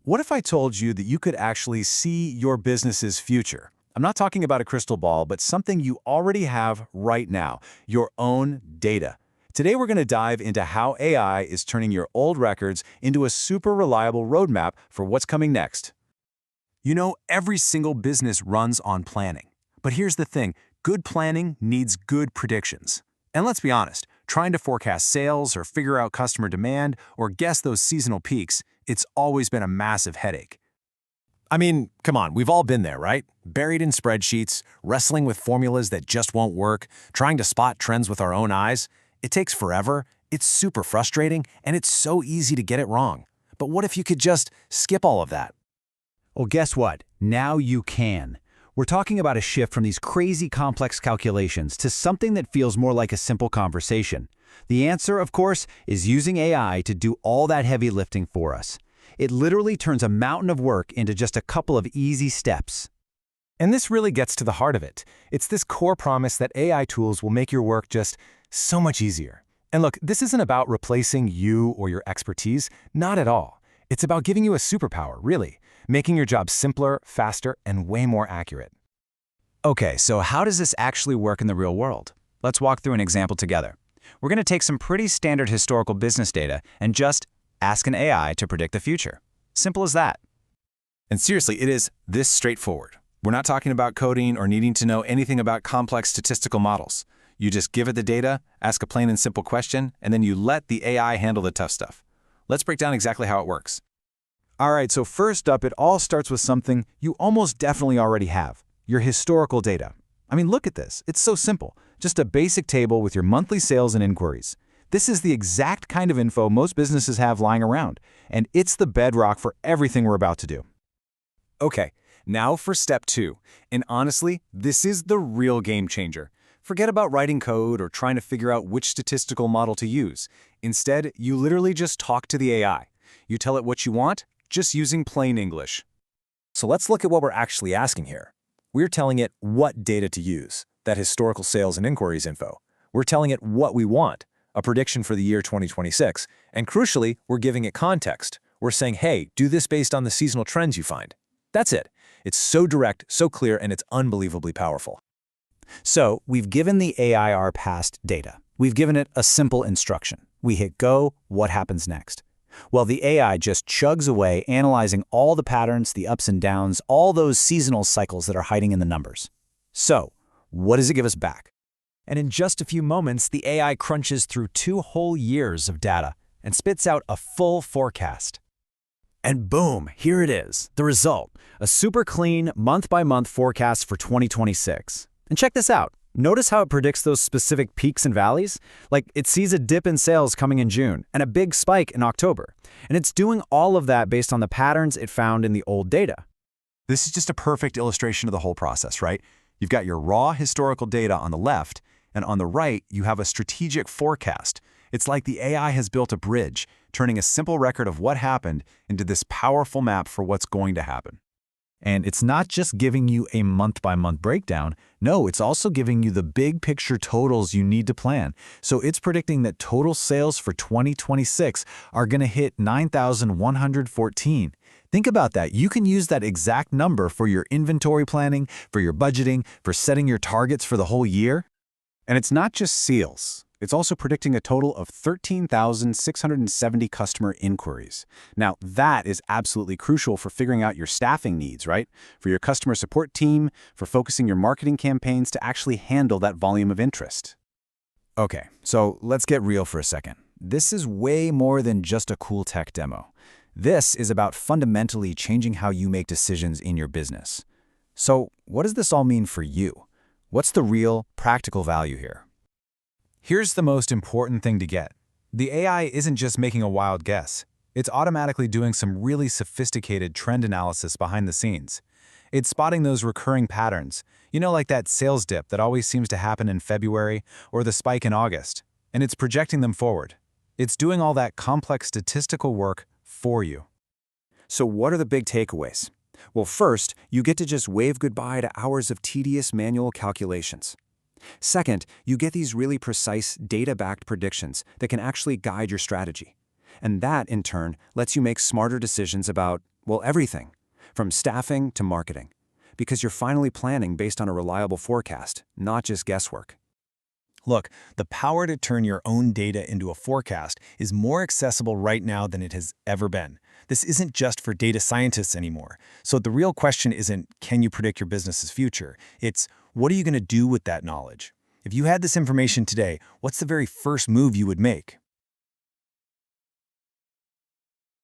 What if I told you that you could actually see your business's future? I'm not talking about a crystal ball, but something you already have right now, your own data. Today, we're going to dive into how AI is turning your old records into a super reliable roadmap for what's coming next. You know, every single business runs on planning. But here's the thing, good planning needs good predictions. And let's be honest, trying to forecast sales or figure out customer demand or guess those seasonal peaks, it's always been a massive headache. I mean, come on, we've all been there, right? Buried in spreadsheets, wrestling with formulas that just won't work, trying to spot trends with our own eyes. It takes forever, it's super frustrating, and it's so easy to get it wrong. But what if you could just skip all of that? Well, guess what? Now you can. We're talking about a shift from these crazy complex calculations to something that feels more like a simple conversation. The answer, of course, is using AI to do all that heavy lifting for us. It literally turns a mountain of work into just a couple of easy steps. And this really gets to the heart of it. It's this core promise that AI tools will make your work just so much easier. And look, this isn't about replacing you or your expertise, not at all. It's about giving you a superpower, really, making your job simpler, faster, and way more accurate. Okay, so how does this actually work in the real world? Let's walk through an example together. We're going to take some pretty standard historical business data and just ask an AI to predict the future. Simple as that. And seriously, it is this straightforward. We're not talking about coding or needing to know anything about complex statistical models. You just give it the data, ask a plain and simple question, and then you let the AI handle the tough stuff. Let's break down exactly how it works. All right, so first up, it all starts with something you almost definitely already have, your historical data. I mean, look at this. It's so simple. Just a basic table with your monthly sales and inquiries. This is the exact kind of info most businesses have lying around, and it's the bedrock for everything we're about to do. Okay, now for step 2. And honestly, this is the real game changer. Forget about writing code or trying to figure out which statistical model to use. Instead, you literally just talk to the AI. You tell it what you want, just using plain English. So let's look at what we're actually asking here. We're telling it what data to use, that historical sales and inquiries info. We're telling it what we want, a prediction for the year 2026. And crucially, we're giving it context. We're saying, hey, do this based on the seasonal trends you find. That's it. It's so direct, so clear, and it's unbelievably powerful. So we've given the AI our past data. We've given it a simple instruction. We hit go, what happens next? Well, the AI just chugs away, analyzing all the patterns, the ups and downs, all those seasonal cycles that are hiding in the numbers. So, what does it give us back? And in just a few moments, the AI crunches through 2 whole years of data and spits out a full forecast. And boom, here it is, the result, a super clean, month-by-month forecast for 2026. And check this out. Notice how it predicts those specific peaks and valleys? Like, it sees a dip in sales coming in June and a big spike in October. And it's doing all of that based on the patterns it found in the old data. This is just a perfect illustration of the whole process, right? You've got your raw historical data on the left, and on the right, you have a strategic forecast. It's like the AI has built a bridge, turning a simple record of what happened into this powerful map for what's going to happen. And it's not just giving you a month-by-month breakdown. No, it's also giving you the big picture totals you need to plan. So it's predicting that total sales for 2026 are going to hit 9,114. Think about that. You can use that exact number for your inventory planning, for your budgeting, for setting your targets for the whole year. And it's not just sales. It's also predicting a total of 13,670 customer inquiries. Now, that is absolutely crucial for figuring out your staffing needs, right? For your customer support team, for focusing your marketing campaigns to actually handle that volume of interest. Okay, so let's get real for a second. This is way more than just a cool tech demo. This is about fundamentally changing how you make decisions in your business. So, what does this all mean for you? What's the real, practical value here? Here's the most important thing to get. The AI isn't just making a wild guess. It's automatically doing some really sophisticated trend analysis behind the scenes. It's spotting those recurring patterns, you know, like that sales dip that always seems to happen in February or the spike in August, and it's projecting them forward. It's doing all that complex statistical work for you. So what are the big takeaways? Well, first, you get to just wave goodbye to hours of tedious manual calculations. Second, you get these really precise data-backed predictions that can actually guide your strategy. And that, in turn, lets you make smarter decisions about Well, everything, from staffing to marketing, because you're finally planning based on a reliable forecast, not just guesswork. Look, the power to turn your own data into a forecast is more accessible right now than it has ever been. This isn't just for data scientists anymore. So the real question isn't, can you predict your business's future? It's, what are you going to do with that knowledge? If you had this information today, what's the very first move you would make?